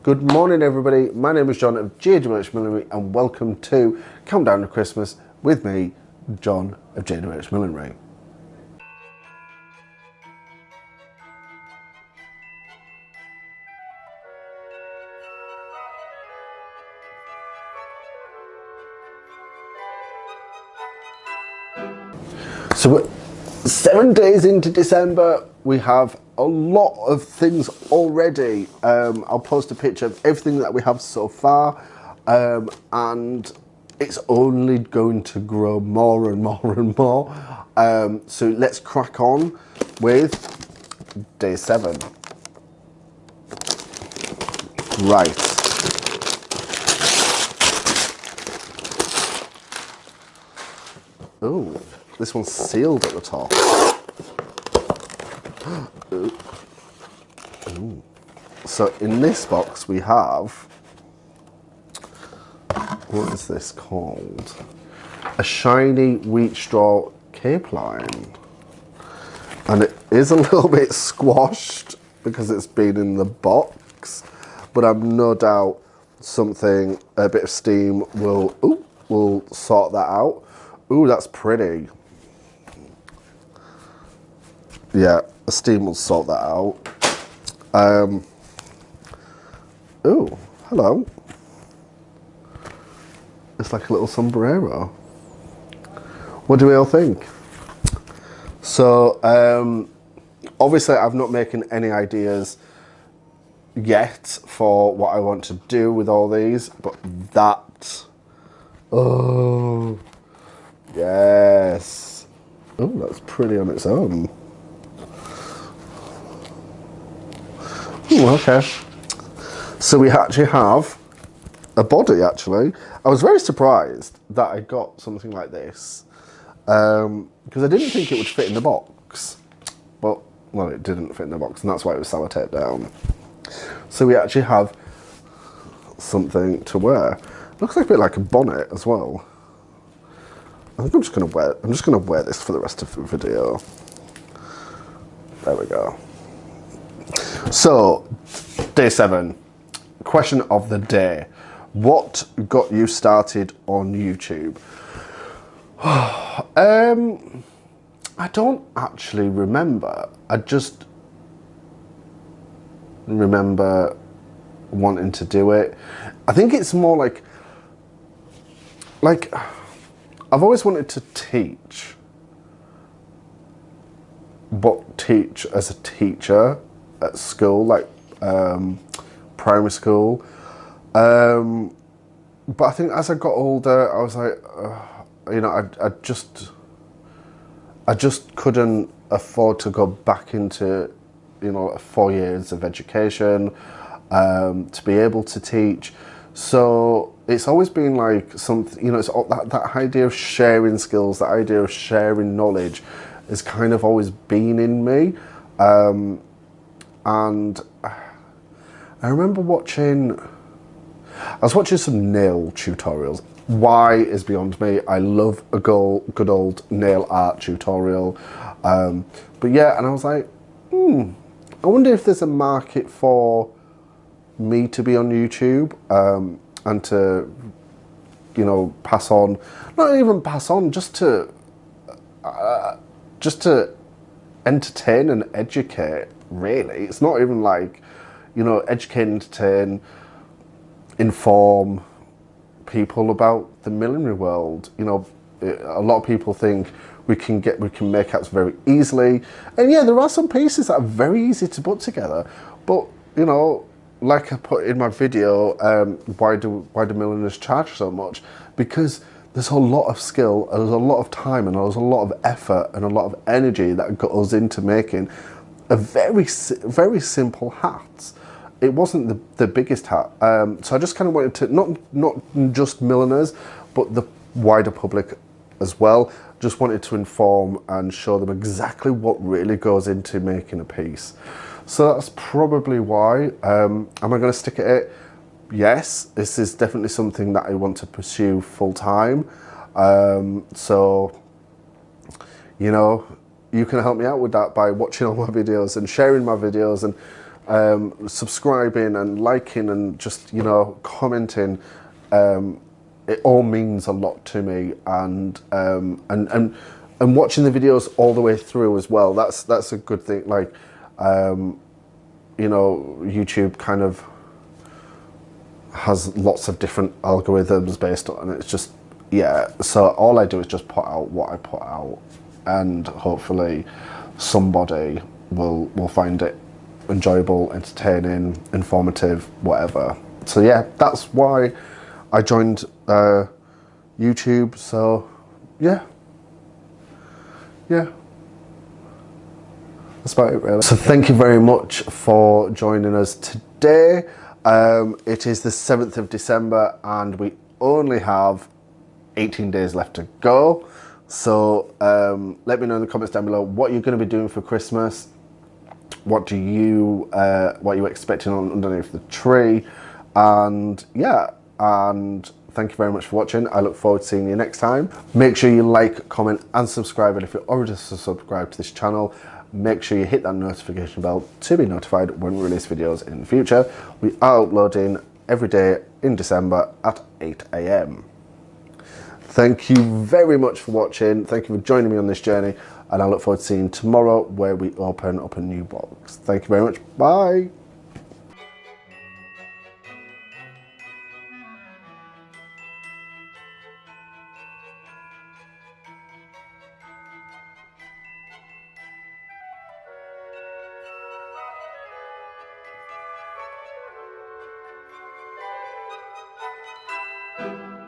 Good morning everybody, my name is John of JWH Millinery and welcome to Countdown to Christmas with me, John of JWH Millinery. So we're 7 days into December, we have a lot of things already. I'll post a picture of everything that we have so far, and it's only going to grow more and more and more. So let's crack on with day 7. Right. Oh, this one's sealed at the top. Ooh. So in this box we have, what is this called? A shiny wheat straw cape line. And it is a little bit squashed because it's been in the box, but I've no doubt something, a bit of steam will sort that out. Ooh, that's pretty. Yeah, the steam will sort that out. Oh, hello. It's like a little sombrero. What do we all think? So, obviously I've not making any ideas yet for what I want to do with all these, but that, oh, yes. Oh, that's pretty on its own. Ooh, okay. So we actually have a body, actually. I was very surprised that I got something like this, because I didn't think it would fit in the box. But, well, it didn't fit in the box, and that's why it was sellotaped down. So we actually have something to wear. Looks like a bit like a bonnet as well. I think I'm just gonna wear this for the rest of the video. There we go. So, day 7, question of the day. What got you started on YouTube? I don't actually remember. I just remember wanting to do it. I think it's more like I've always wanted to teach, but teach as a teacher at school, like primary school. But I think as I got older, I was like, you know, I just couldn't afford to go back into, you know, 4 years of education to be able to teach. So it's always been like something, you know, it's all that idea of sharing skills, that idea of sharing knowledge has kind of always been in me. And I remember I was watching some nail tutorials. Why is beyond me. I love a good old nail art tutorial. But yeah, and I was like, I wonder if there's a market for me to be on YouTube, and to, you know, pass on, not even pass on, just to entertain and educate, really. It's not even like, you know, educate, entertain, inform people about the millinery world. You know, a lot of people think we can make hats very easily, and yeah, there are some pieces that are very easy to put together, but you know, like I put in my video, why do milliners charge so much? Because there's a lot of skill, and there's a lot of time, and there's a lot of effort and a lot of energy that goes into making a very simple hat. It wasn't the biggest hat, so I just kind of wanted to not just milliners, but the wider public as well. Just wanted to inform and show them exactly what really goes into making a piece. So that's probably why. Am I going to stick at it? Yes, this is definitely something that I want to pursue full time. So, you know, you can help me out with that by watching all my videos and sharing my videos and subscribing and liking and just, you know, commenting. It all means a lot to me, and watching the videos all the way through as well. That's a good thing. Like, you know, YouTube kind of has lots of different algorithms based on, and it's just, yeah. So all I do is just put out what I put out, and hopefully somebody will find it enjoyable, entertaining, informative, whatever. So yeah, that's why I joined YouTube. So yeah, that's about it really. So thank you very much for joining us today. It is the 7th of December and we only have 18 days left to go. So let me know in the comments down below what you're going to be doing for Christmas. What are you expecting on underneath the tree? And yeah, and thank you very much for watching. I look forward to seeing you next time. Make sure you like, comment and subscribe, and if you're already subscribed to this channel, make sure you hit that notification bell to be notified when we release videos in the future. We are uploading every day in December at 8 AM. Thank you very much for watching. Thank you for joining me on this journey, and I look forward to seeing you tomorrow where we open up a new box. Thank you very much. Bye.